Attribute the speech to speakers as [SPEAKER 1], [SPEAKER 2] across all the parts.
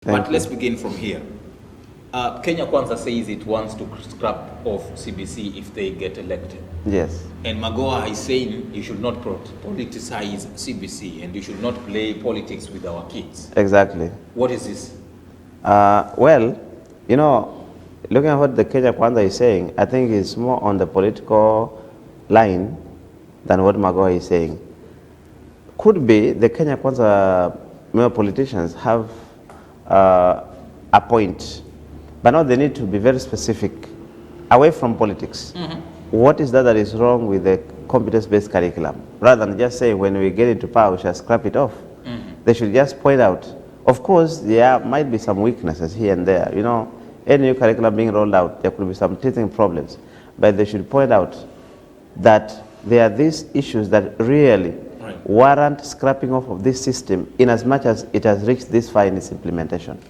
[SPEAKER 1] But let's begin from here. Kenya Kwanza says it wants to scrap off CBC if they get elected.
[SPEAKER 2] Yes.
[SPEAKER 1] And Magoha is saying you should not politicize CBC and you should not play politics with our kids.
[SPEAKER 2] Exactly.
[SPEAKER 1] What is this?
[SPEAKER 2] Well, you know, looking at what the Kenya Kwanza is saying, I think it's more on the political line than what Magoha is saying. Could be the Kenya Kwanza politicians have a point, but now they need to be very specific, away from politics. What is that is wrong with the competence-based curriculum? Rather than just saying when we get into power, we shall scrap it off. They should just point out. Of course, there might be some weaknesses here and there. You know, any new curriculum being rolled out, there could be some teething problems. But they should point out that there are these issues that really warrant scrapping off of this system in as much as it has reached this far in its implementation.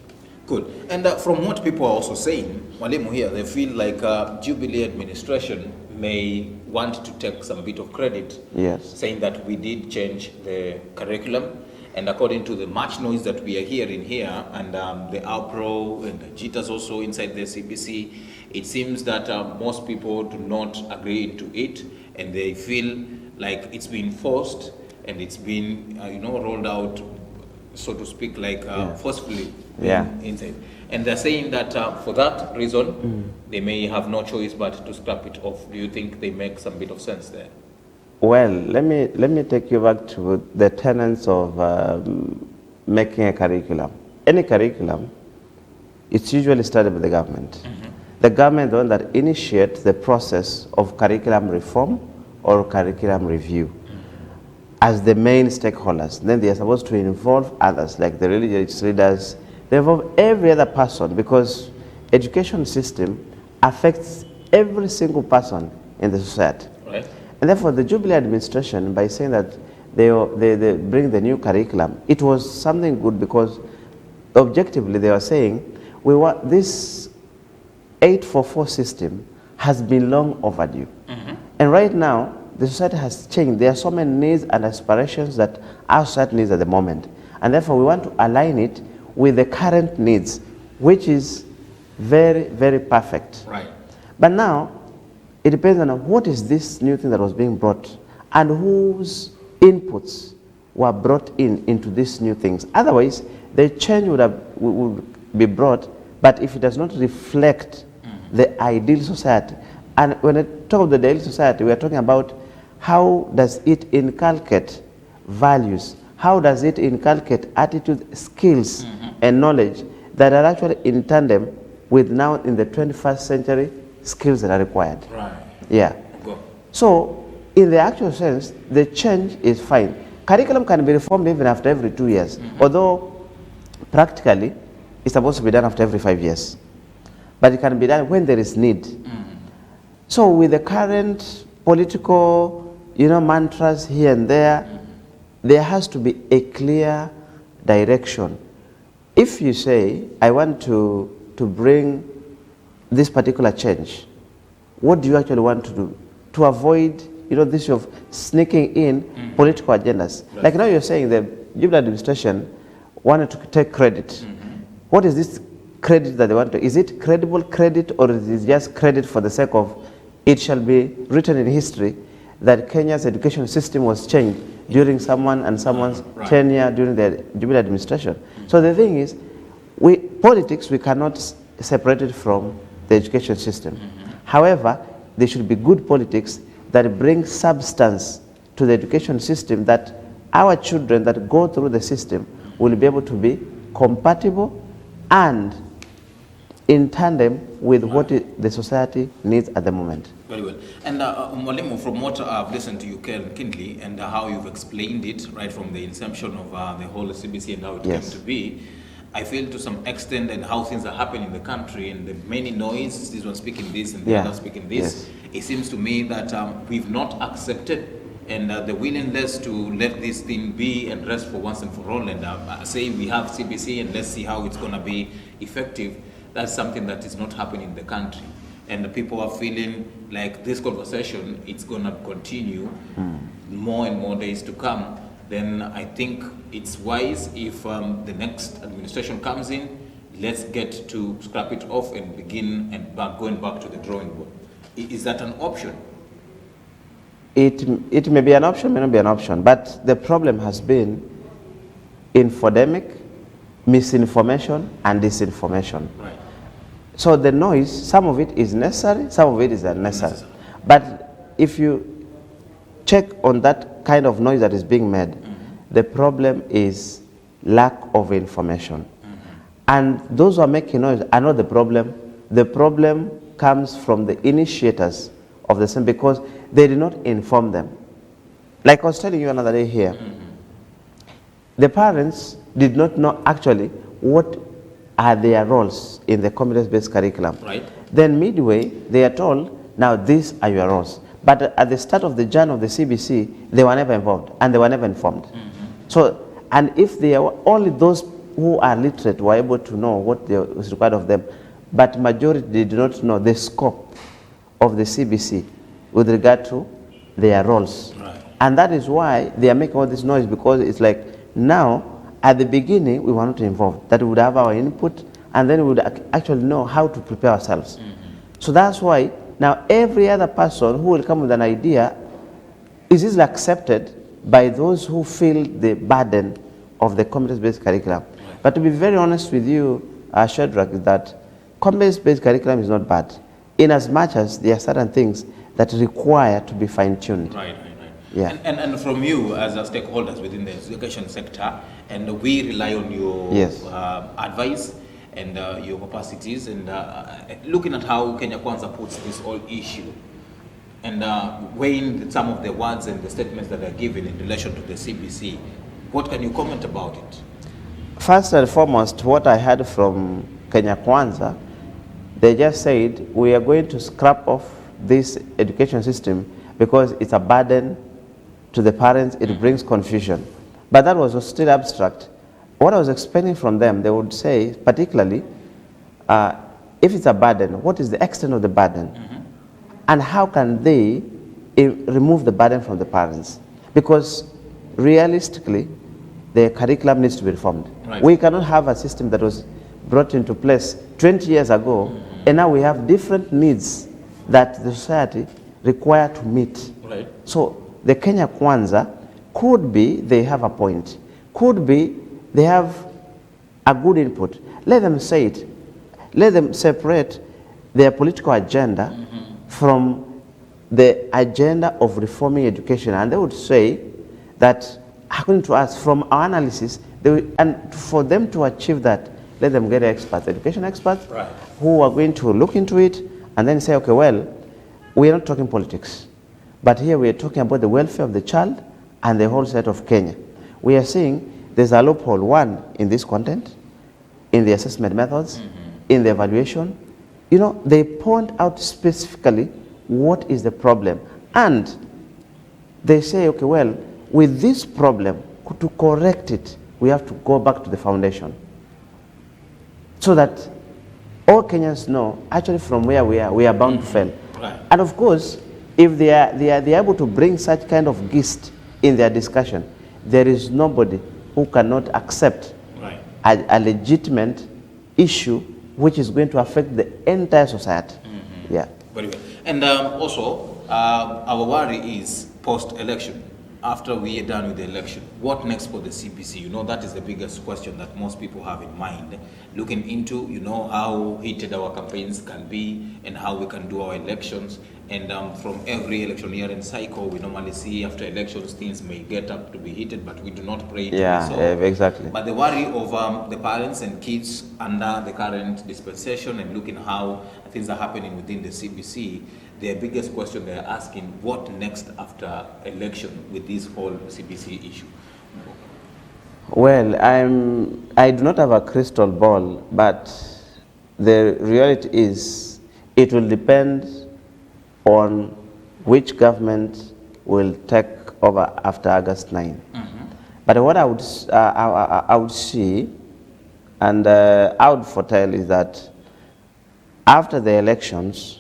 [SPEAKER 1] Good. And from what people are also saying, Mwalimu here, they feel like Jubilee administration may want to take some bit of credit, saying that we did change the curriculum. And according to the much noise that we are hearing here, and the ALPRO and the JITAs also inside the CBC, it seems that most people do not agree to it, and they feel like it's been forced and it's been, rolled out, so to speak, like forcefully inside. And they're saying that for that reason, they may have no choice but to scrap it off. Do you think they make some bit of sense there?
[SPEAKER 2] Well, let me take you back to the tenets of making a curriculum. Any curriculum, it's usually started by the government. The government is the one that initiates the process of curriculum reform or curriculum review as the main stakeholders. Then they are supposed to involve others, like the religious leaders. They involve every other person, because education system affects every single person in the society.
[SPEAKER 1] Right.
[SPEAKER 2] And therefore, the Jubilee administration, by saying that they bring the new curriculum, it was something good, because objectively they were saying, we want this 844 system has been long overdue. And right now, the society has changed. There are so many needs and aspirations that our society needs at the moment. And therefore, we want to align it with the current needs, which is very, very perfect.
[SPEAKER 1] Right.
[SPEAKER 2] But now, it depends on what is this new thing that was being brought and whose inputs were brought into these new things. Otherwise, the change would be brought, but if it does not reflect the ideal society. And when I talk of the ideal society, we are talking about how does it inculcate values? How does it inculcate attitude, skills, and knowledge that are actually in tandem with now in the 21st century skills that are required?
[SPEAKER 1] Right.
[SPEAKER 2] Yeah.
[SPEAKER 1] Go.
[SPEAKER 2] So, in the actual sense, the change is fine. Curriculum can be reformed even after every 2 years, although practically it's supposed to be done after every 5 years. But it can be done when there is need. So, with the current political, mantras here and there has to be a clear direction. If you say, I want to bring this particular change, what do you actually want to do? To avoid, this of sneaking in political agendas. Right. Like now you're saying the Jubilee administration wanted to take credit. What is this credit that they want to? Is it credible credit, or is it just credit for the sake of it shall be written in history that Kenya's education system was changed during someone and someone's tenure during the Jubilee administration? So the thing is, politics, we cannot separate it from the education system. However, there should be good politics that bring substance to the education system, that our children that go through the system will be able to be compatible and in tandem with what the society needs at the moment.
[SPEAKER 1] Very well. And Mwalimu, from what I've listened to you kindly and how you've explained it right from the inception of the whole CBC and how it came to be, I feel to some extent and how things are happening in the country and the many noise, this one speaking this and the other speaking this, it seems to me that we've not accepted and the willingness to let this thing be and rest for once and for all, and say we have CBC and let's see how it's going to be effective. That's something that is not happening in the country. And the people are feeling like this conversation, it's going to continue more and more days to come. Then I think it's wise if the next administration comes in let's get to scrap it off and begin and going back to the drawing board. Is that an option?
[SPEAKER 2] It may be an option, may not be an option, but the problem has been infodemic, misinformation, and disinformation.
[SPEAKER 1] Right.
[SPEAKER 2] So the noise, some of it is necessary, some of it is unnecessary. But if you check on that kind of noise that is being made, the problem is lack of information. And those who are making noise are not the problem. The problem comes from the initiators of the same because they did not inform them. Like I was telling you another day here, the parents did not know actually what are their roles in the competence-based curriculum.
[SPEAKER 1] Right.
[SPEAKER 2] Then midway, they are told, now these are your roles. But at the start of the journey of the CBC, they were never involved and they were never informed. So, and if they are only those who are literate were able to know what was required of them, but majority did not know the scope of the CBC with regard to their roles.
[SPEAKER 1] Right.
[SPEAKER 2] And that is why they are making all this noise, because it's like now, at the beginning, we were not involved, that we would have our input, and then we would actually know how to prepare ourselves. So that's why now every other person who will come with an idea is easily accepted by those who feel the burden of the competence-based curriculum. But to be very honest with you, Shadrach, is that competence-based curriculum is not bad, in as much as there are certain things that require to be fine-tuned.
[SPEAKER 1] Right.
[SPEAKER 2] Yeah.
[SPEAKER 1] And from you as a stakeholders within the education sector, and we rely on your
[SPEAKER 2] Yes.
[SPEAKER 1] advice and your capacities, and looking at how Kenya Kwanza puts this whole issue, and weighing some of the words and the statements that are given in relation to the CBC, what can you comment about it?
[SPEAKER 2] First and foremost, what I heard from Kenya Kwanza, they just said, we are going to scrap off this education system because it's a burden to the parents, it brings confusion. But that was still abstract. What I was expecting from them, they would say, particularly, if it's a burden, what is the extent of the burden? And how can they remove the burden from the parents? Because realistically, the curriculum needs to be reformed.
[SPEAKER 1] Right.
[SPEAKER 2] We cannot have a system that was brought into place 20 years ago, and now we have different needs that the society require to meet.
[SPEAKER 1] Right.
[SPEAKER 2] So the Kenya Kwanza could be they have a point, could be they have a good input. Let them say it. Let them separate their political agenda from the agenda of reforming education. And they would say that, according to us, from our analysis, and for them to achieve that, let them get experts, education experts,
[SPEAKER 1] Right.
[SPEAKER 2] who are going to look into it and then say, okay, well, we are not talking politics, but here we are talking about the welfare of the child and the whole set of Kenya. We are seeing there's a loophole, one, in this content, in the assessment methods, in the evaluation. You know, they point out specifically what is the problem. And they say, okay, well, with this problem, to correct it, we have to go back to the foundation. So that all Kenyans know, actually from where we are bound to fail.
[SPEAKER 1] Right.
[SPEAKER 2] And of course, if they are able to bring such kind of gist in their discussion, there is nobody who cannot accept a legitimate issue which is going to affect the entire society. Yeah.
[SPEAKER 1] Very well. And also, our worry is post-election. After we are done with the election, what next for the CBC? You know, that is the biggest question that most people have in mind. Looking into, you know, how heated our campaigns can be and how we can do our elections. And from every election year and cycle, we normally see after elections, things may get up to be heated, but we do not pray it to be so.
[SPEAKER 2] Exactly.
[SPEAKER 1] But the worry of the parents and kids under the current dispensation and looking how things are happening within the CBC, their biggest question they're asking, what next after election with this whole CBC issue?
[SPEAKER 2] Well, I do not have a crystal ball, but the reality is it will depend on which government will take over after August 9. But what I would see, and I would foretell, is that after the elections,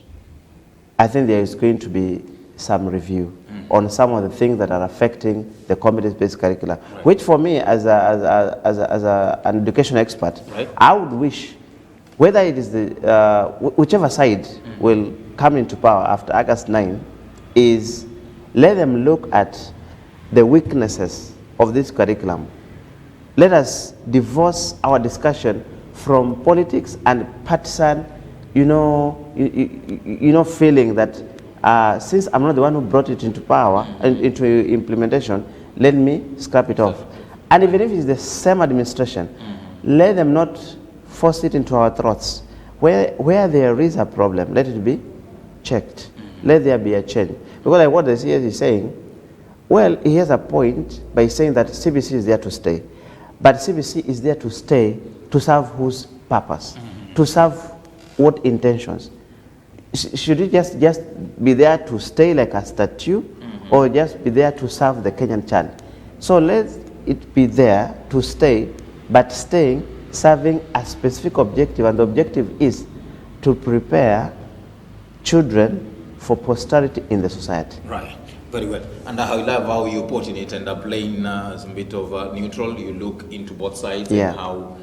[SPEAKER 2] I think there is going to be some review on some of the things that are affecting the competence-based curriculum, which for me, as an education expert, I would wish whether it is whichever side will come into power after August 9, is let them look at the weaknesses of this curriculum. Let us divorce our discussion from politics and partisan, feeling that since I'm not the one who brought it into power and into implementation, let me scrap it off. And even if it's the same administration, let them not force it into our throats. Where there is a problem, let it be checked. Let there be a change. Because like what the CS is saying, well, he has a point by saying that CBC is there to stay. But CBC is there to stay to serve whose purpose? To serve what intentions? Should it just be there to stay like a statue, or just be there to serve the Kenyan child? So let it be there to stay, but staying, serving a specific objective, and the objective is to prepare children for posterity in the society.
[SPEAKER 1] Right. Very well. And I love how you're putting it and playing some bit of neutral. You look into both sides and how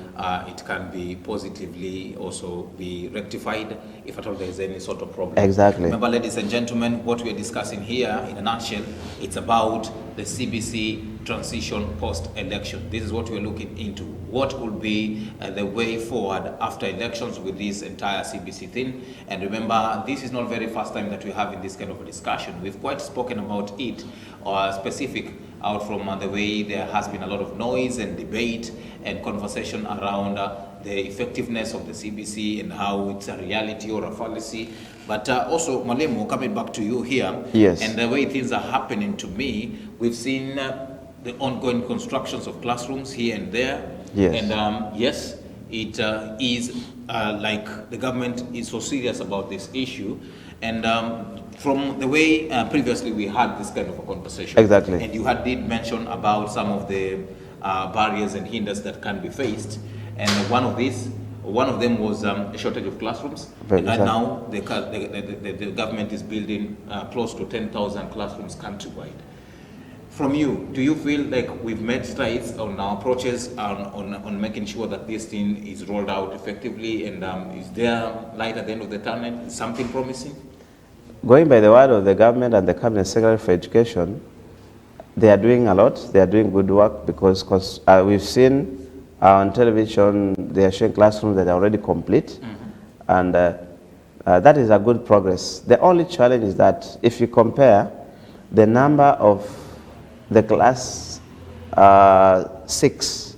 [SPEAKER 1] it can be positively also be rectified if at all there is any sort of problem.
[SPEAKER 2] Exactly.
[SPEAKER 1] Remember, ladies and gentlemen, what we're discussing here in a nutshell, it's about the CBC transition post-election. This is what we're looking into. What will be the way forward after elections with this entire CBC thing? And remember, this is not the very first time that we're having this kind of a discussion. We've quite spoken about it, or specific out from the way there has been a lot of noise and debate and conversation around the effectiveness of the CBC and how it's a reality or a fallacy. But also, Mwalimu, coming back to you here,
[SPEAKER 2] yes,
[SPEAKER 1] and the way things are happening to me, we've seen the ongoing constructions of classrooms here and there.
[SPEAKER 2] Yes.
[SPEAKER 1] And yes, it is like the government is so serious about this issue. And from the way previously we had this kind of a conversation.
[SPEAKER 2] Exactly.
[SPEAKER 1] And you did mention about some of the barriers and hinders that can be faced. And one of them was a shortage of classrooms.
[SPEAKER 2] Very
[SPEAKER 1] and right now the government is building close to 10,000 classrooms countrywide. From you, do you feel like we've made strides on our approaches on making sure that this thing is rolled out effectively, and is there light at the end of the tunnel? Is something promising?
[SPEAKER 2] Going by the word of the government and the Cabinet Secretary for Education, they are doing a lot. They are doing good work because we've seen on television they are showing classrooms that are already complete, and that is a good progress. The only challenge is that if you compare the number of the class 6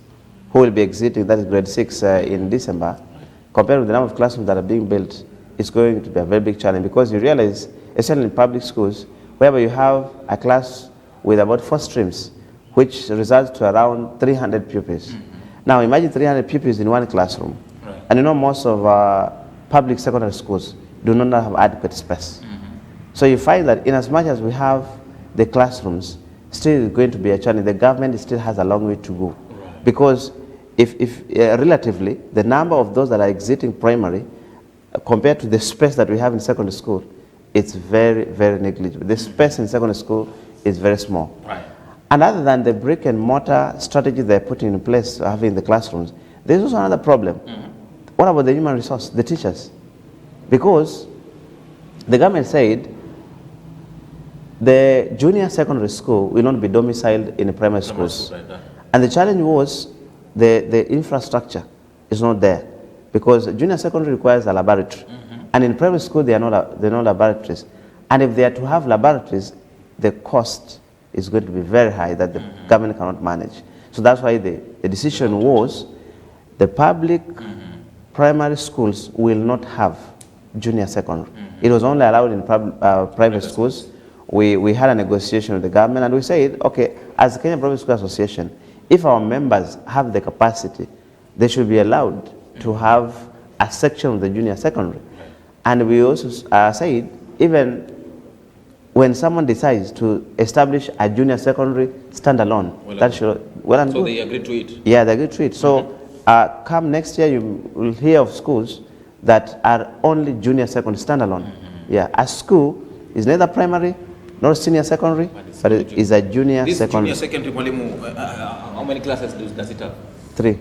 [SPEAKER 2] who will be exiting, that is grade 6 in December, compared with the number of classrooms that are being built, it's going to be a very big challenge, because you realize, especially in public schools, whereby you have a class with about 4 streams, which results to around 300 pupils. Now imagine 300 pupils in one classroom. Right. And most of public secondary schools do not have adequate space. So you find that in as much as we have the classrooms, still going to be a challenge. The government still has a long way to go. Right. Because if relatively, the number of those that are exiting primary compared to the space that we have in secondary school, it's very, very negligible. The space in secondary school is very small. Right. And other than the brick and mortar strategy they're putting in place having the classrooms, there's also another problem. What about the human resource, the teachers? Because the government said the junior secondary school will not be domiciled in the primary schools. Right. And the challenge was the infrastructure is not there, because junior secondary requires a laboratory. And in primary school, there are no laboratories. And if they are to have laboratories, the cost is going to be very high that the government cannot manage. So that's why the decision was the public primary schools will not have junior secondary. It was only allowed in private schools. We had a negotiation with the government, and we said, okay, as the Kenya Private School Association, if our members have the capacity, they should be allowed to have a section of the junior secondary. And we also said, even when someone decides to establish a junior secondary standalone, that should well and
[SPEAKER 1] so
[SPEAKER 2] good.
[SPEAKER 1] They agreed to it?
[SPEAKER 2] Yeah, they agreed to it. So come next year, you will hear of schools that are only junior secondary standalone. Yeah, a school is neither primary nor senior secondary, but it is a junior secondary.
[SPEAKER 1] This junior secondary, Mwalimu, how many classes does it have?
[SPEAKER 2] 3.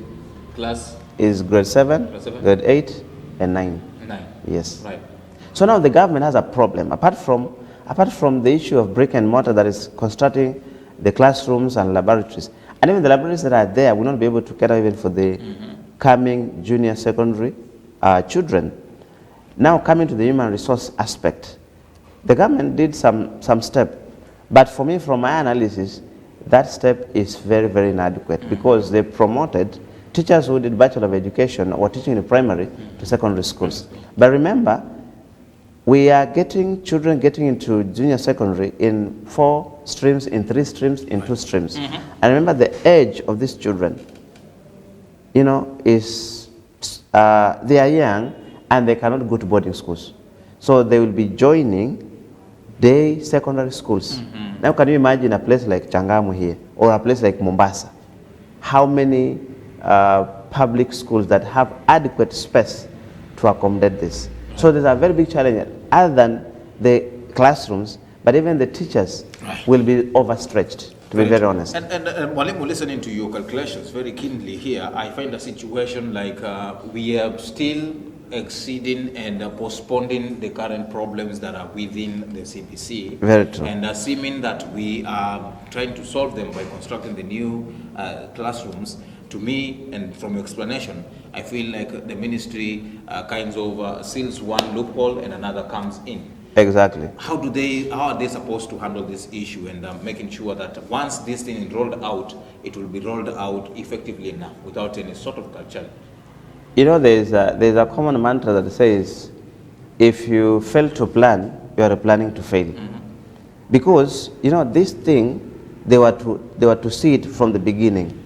[SPEAKER 1] Class?
[SPEAKER 2] Is grade 7, grade 8, and 9.
[SPEAKER 1] 9.
[SPEAKER 2] Yes.
[SPEAKER 1] Right.
[SPEAKER 2] So now the government has a problem. Apart from the issue of brick and mortar that is constructing the classrooms and laboratories, and even the laboratories that are there will not be able to cater even for the coming junior secondary children. Now coming to the human resource aspect, the government did some step, but for me, from my analysis, that step is very, very inadequate because they promoted teachers who did Bachelor of Education or teaching in primary to secondary schools. But remember, we are getting children getting into junior secondary in 4 streams, in 3 streams, in 2 streams. And remember, the age of these children, you know, is they are young and they cannot go to boarding schools. So they will be joining day secondary schools. Now can you imagine a place like Changamu here or a place like Mombasa? How many public schools that have adequate space to accommodate this? So there's a very big challenge other than the classrooms, but even the teachers will be overstretched, to be very honest.
[SPEAKER 1] And Mwalimu, listening to your calculations very keenly here, I find a situation like we are still exceeding and postponing the current problems that are within the CBC.
[SPEAKER 2] Very true.
[SPEAKER 1] And assuming that we are trying to solve them by constructing the new classrooms, to me, and from your explanation, I feel like the ministry kinds of seals one loophole and another comes in.
[SPEAKER 2] Exactly.
[SPEAKER 1] How are they supposed to handle this issue and making sure that once this thing is rolled out, it will be rolled out effectively enough without any sort of culture?
[SPEAKER 2] You know, there's a common mantra that says, if you fail to plan, you are planning to fail. Because, you know, this thing, they were to see it from the beginning.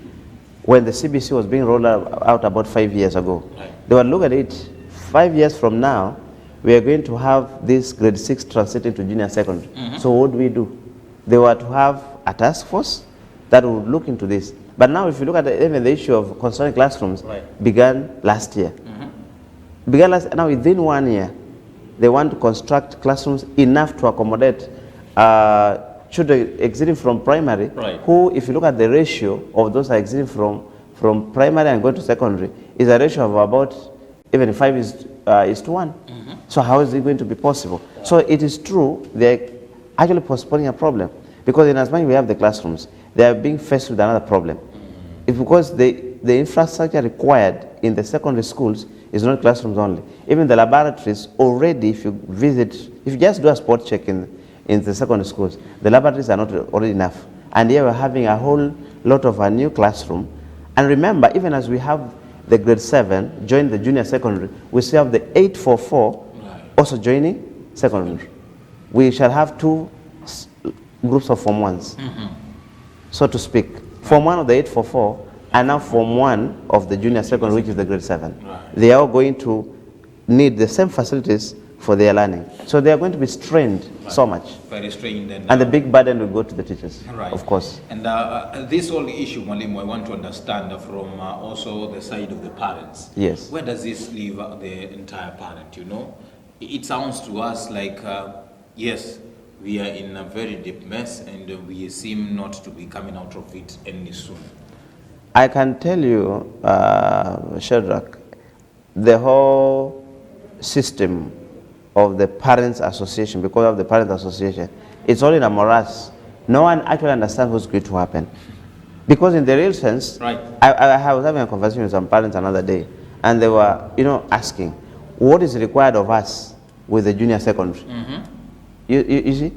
[SPEAKER 2] When the CBC was being rolled out about 5 years ago, they would look at it, 5 years from now, we are going to have this grade 6 transiting to junior secondary. So what do? They were to have a task force that would look into this. But now if you look at even the issue of constructing classrooms, began last year. Now within 1 year, they want to construct classrooms enough to accommodate children exiting from primary, who, if you look at the ratio of those exiting from primary and going to secondary, is a ratio of about even 5 is to 1. So how is it going to be possible? So it is true, they're actually postponing a problem, because in as much as we have the classrooms, they are being faced with another problem. It's because the infrastructure required in the secondary schools is not classrooms only. Even the laboratories already, if you just do a spot check in the secondary schools, the laboratories are not already enough. And here we're having a whole lot of a new classroom. And remember, even as we have the grade 7 join the junior secondary, we still have the 844 also joining secondary. We shall have 2 groups of Form 1s, so to speak. Form 1 of the 844 and now Form 1 of the junior secondary, which is the grade 7. They are going to need the same facilities for their learning. So they are going to be strained so much.
[SPEAKER 1] Very strained.
[SPEAKER 2] And the big burden will go to the teachers, of course.
[SPEAKER 1] And this whole issue, Mwalimu, I want to understand from also the side of the parents.
[SPEAKER 2] Yes.
[SPEAKER 1] Where does this leave the entire parent, you know? It sounds to us like, yes, we are in a very deep mess and we seem not to be coming out of it any soon.
[SPEAKER 2] I can tell you, Shadrach, the whole system of the Parents Association, because of the Parents Association, it's all in a morass. No one actually understands what's going to happen. Because in the real sense, I was having a conversation with some parents another day, and they were, you know, asking, what is required of us with the junior secondary? You see?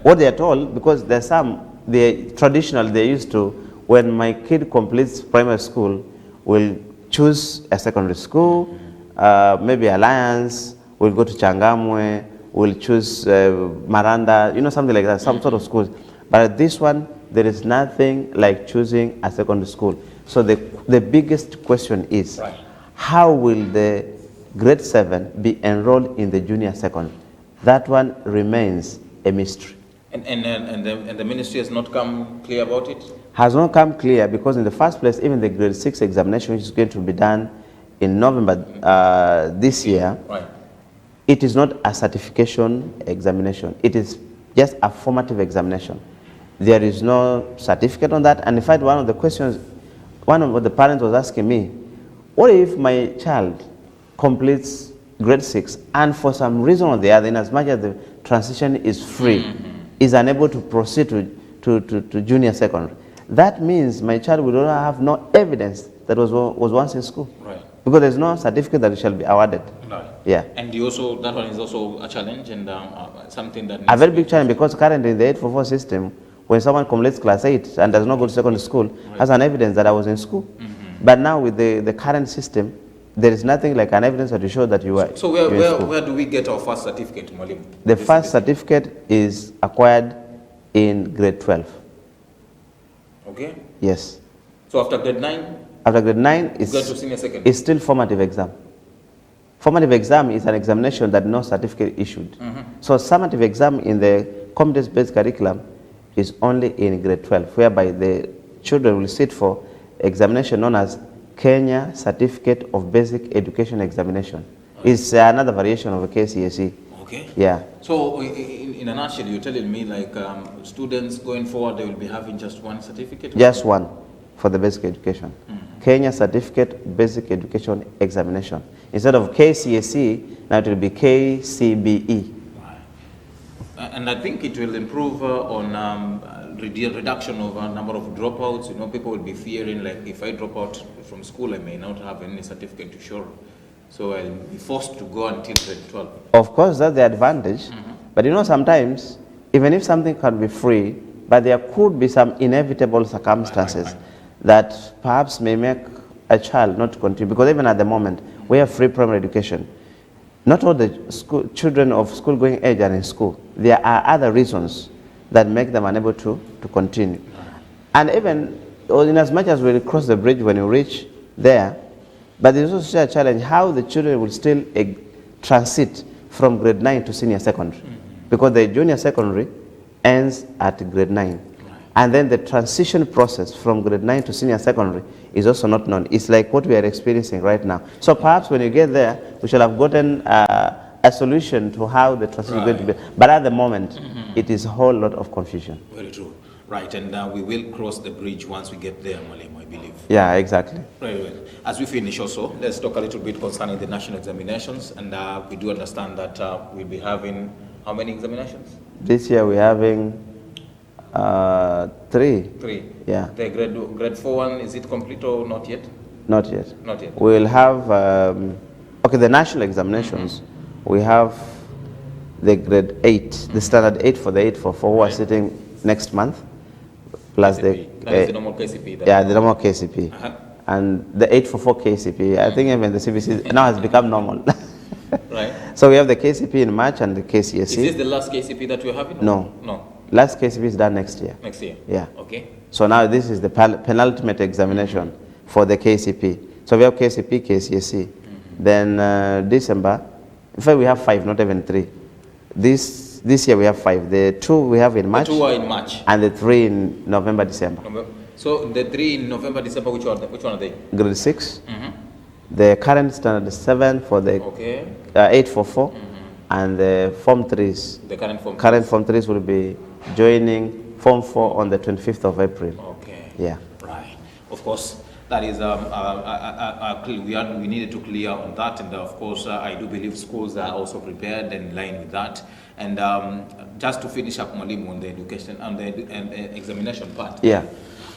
[SPEAKER 2] What they are told, because there's some, traditionally they used to, when my kid completes primary school, will choose a secondary school, maybe Alliance, we'll go to Changamwe, we'll choose Maranda, you know, something like that, some sort of schools. But this one, there is nothing like choosing a secondary school. So the biggest question is, how will the grade 7 be enrolled in the junior secondary? That one remains a mystery.
[SPEAKER 1] And the ministry has not come clear about it?
[SPEAKER 2] Has not come clear, because in the first place, even the grade 6 examination, which is going to be done in November this year, it is not a certification examination. It is just a formative examination. There is no certificate on that. And in fact, one of the questions, one of the parents was asking me, what if my child completes grade 6 and for some reason or the other, in as much as the transition is free, is unable to proceed to junior secondary, that means my child will have no evidence that was once in school.
[SPEAKER 1] Right.
[SPEAKER 2] Because there's no certificate that shall be awarded.
[SPEAKER 1] Right.
[SPEAKER 2] Yeah.
[SPEAKER 1] And you also, that one is also a challenge and something that
[SPEAKER 2] a very big challenge, because currently in the 844 system, when someone completes class 8 and does not go to secondary school,
[SPEAKER 1] right,
[SPEAKER 2] has an evidence that I was in school. But now with the current system, there is nothing like an evidence that you show that you were.
[SPEAKER 1] So where do we get our first certificate, Mwalimu?
[SPEAKER 2] The first certificate is acquired in grade 12.
[SPEAKER 1] Okay.
[SPEAKER 2] Yes.
[SPEAKER 1] So after grade 9?
[SPEAKER 2] After grade 9,
[SPEAKER 1] Go to senior secondary.
[SPEAKER 2] It's still formative exam. Formative exam is an examination that no certificate issued. So summative exam in the competence-based curriculum is only in grade 12, whereby the children will sit for examination known as Kenya Certificate of Basic Education Examination. It's another variation of a KCSE.
[SPEAKER 1] Okay.
[SPEAKER 2] Yeah.
[SPEAKER 1] So in a nutshell, you're telling me like students going forward, they will be having just one certificate?
[SPEAKER 2] Just one for the basic education. Kenya Certificate Basic Education Examination. Instead of KCSE, now it will be KCBE.
[SPEAKER 1] And I think it will improve on reduction of number of dropouts. You know, people will be fearing like if I drop out from school, I may not have any certificate to show. So I'll be forced to go until grade 12.
[SPEAKER 2] Of course, that's the advantage. But you know, sometimes, even if something can be free, but there could be some inevitable circumstances that perhaps may make a child not continue. Because even at the moment, we have free primary education. Not all the children of school-going age are in school. There are other reasons that make them unable to continue. And even in as much as we cross the bridge when you reach there, but there's also a challenge how the children will still transit from grade 9 to senior secondary. Because the junior secondary ends at grade 9. And then the transition process from grade 9 to senior secondary is also not known. It's like what we are experiencing right now. So perhaps when you get there, we shall have gotten a solution to how the transition is going to be. But at the moment, it is a whole lot of confusion.
[SPEAKER 1] Very true. Right, and we will cross the bridge once we get there, Mwalimu, I believe.
[SPEAKER 2] Yeah, exactly.
[SPEAKER 1] Very well. As we finish also, let's talk a little bit concerning the national examinations. And we do understand that we'll be having how many examinations?
[SPEAKER 2] This year we're having 3.
[SPEAKER 1] 3.
[SPEAKER 2] Yeah.
[SPEAKER 1] The grade 4 one, is it complete or not yet?
[SPEAKER 2] Not yet.
[SPEAKER 1] Not yet.
[SPEAKER 2] We'll have, okay, the national examinations, we have the grade 8, the standard 8 for the 844 who are sitting next month, plus
[SPEAKER 1] KCP. That is the normal KCP.
[SPEAKER 2] Yeah, the normal KCP. And the 844 KCP, I think even the CBC now has become normal.
[SPEAKER 1] Right.
[SPEAKER 2] So we have the KCP in March and the KCSE.
[SPEAKER 1] Is this the last KCP that we're having?
[SPEAKER 2] No.
[SPEAKER 1] No.
[SPEAKER 2] Last KCP is done next year.
[SPEAKER 1] Next year?
[SPEAKER 2] Yeah.
[SPEAKER 1] Okay.
[SPEAKER 2] So now this is the penultimate examination for the KCP. So we have KCP, KCSE. Then December, in fact we have 5, not even 3. This year we have 5. The 2 we have in March.
[SPEAKER 1] The 2 are in March.
[SPEAKER 2] And the 3 in November, December.
[SPEAKER 1] So the 3 in November, December, which one are they?
[SPEAKER 2] Grade 6. The current standard 7 for the 844. And the Form 3s.
[SPEAKER 1] The current Form 3s.
[SPEAKER 2] Current Form 3s will be joining Form 4 on the 25th of April.
[SPEAKER 1] Okay.
[SPEAKER 2] Yeah.
[SPEAKER 1] Right. Of course, that is we needed to clear on that, and of course, I do believe schools are also prepared and in line with that. And just to finish up, Mwalimu, on the education and the examination part.
[SPEAKER 2] Yeah.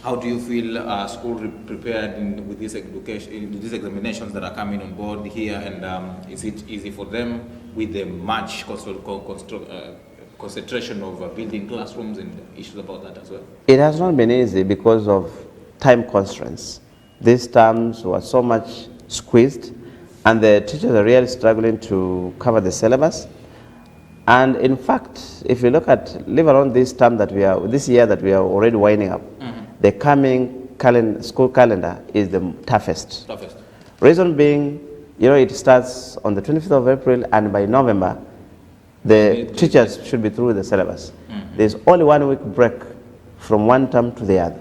[SPEAKER 1] How do you feel school prepared with this education, with these examinations that are coming on board here, and is it easy for them with the much concentration of building classrooms and issues about that as well?
[SPEAKER 2] It has not been easy because of time constraints. These terms were so much squeezed, and the teachers are really struggling to cover the syllabus. And in fact, if you look at, leave alone this term that this year that we are already winding up, the coming school calendar is the toughest. Reason being, you know, it starts on the 25th of April, and by November, the teachers should be through the syllabus. There's only 1 week break from one term to the other.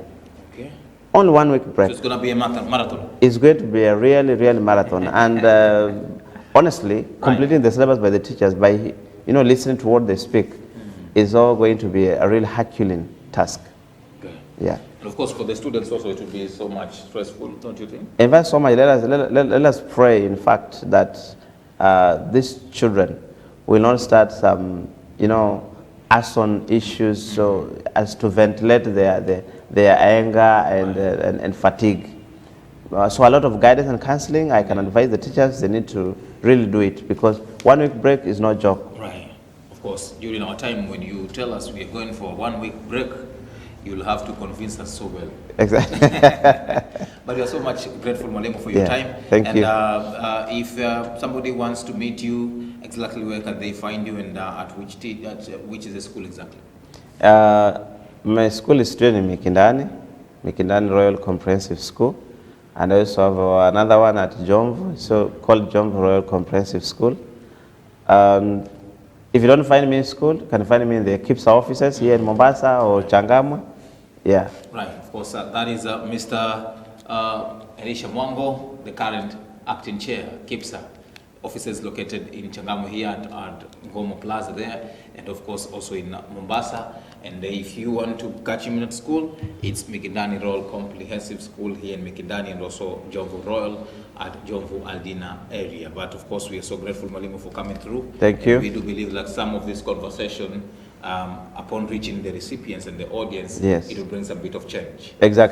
[SPEAKER 2] Okay. Only 1 week break.
[SPEAKER 1] So it's going to be a marathon?
[SPEAKER 2] It's going to be a really marathon. And honestly, completing the syllabus by the teachers, by listening to what they speak, is all going to be a real Herculean task.
[SPEAKER 1] Okay.
[SPEAKER 2] Yeah.
[SPEAKER 1] And of course, for the students also, it will be so much stressful, don't you think?
[SPEAKER 2] In fact, so much, let us pray, in fact, that these children will not start some, arson issues, so as to ventilate their anger and fatigue. So a lot of guidance and counseling, I can advise the teachers, they need to really do it, because 1 week break is no joke.
[SPEAKER 1] Right. Of course, during our time, when you tell us we are going for a 1 week break, you'll have to convince us so well.
[SPEAKER 2] Exactly.
[SPEAKER 1] But we are so much grateful, Mwalimu, for your time.
[SPEAKER 2] Thank you.
[SPEAKER 1] And if somebody wants to meet you, exactly where can they find you, and at which is the school exactly?
[SPEAKER 2] My school is still in Mikindani Royal Comprehensive School. And I also have another one at Jomvu, so called Jomvu Royal Comprehensive School. If you don't find me in school, you can find me in the KPSA offices here in Mombasa or Changamwe. Yeah. Right.
[SPEAKER 1] Of course, that is Mr. Elisha Mwango, the current acting chair, KPSA. Offices located in Changamwe here at Ngomo Plaza there, and of course also in Mombasa. And if you want to catch him at school, it's Mikindani Royal Comprehensive School here in Mikindani, and also Jomvu Royal at Jomvu Aldina area. But of course, we are so grateful, Mwalimu, for coming through.
[SPEAKER 2] Thank you.
[SPEAKER 1] And we do believe that some of this conversation, upon reaching the recipients and the audience,
[SPEAKER 2] yes,
[SPEAKER 1] it will bring some bit of change.
[SPEAKER 2] Exactly.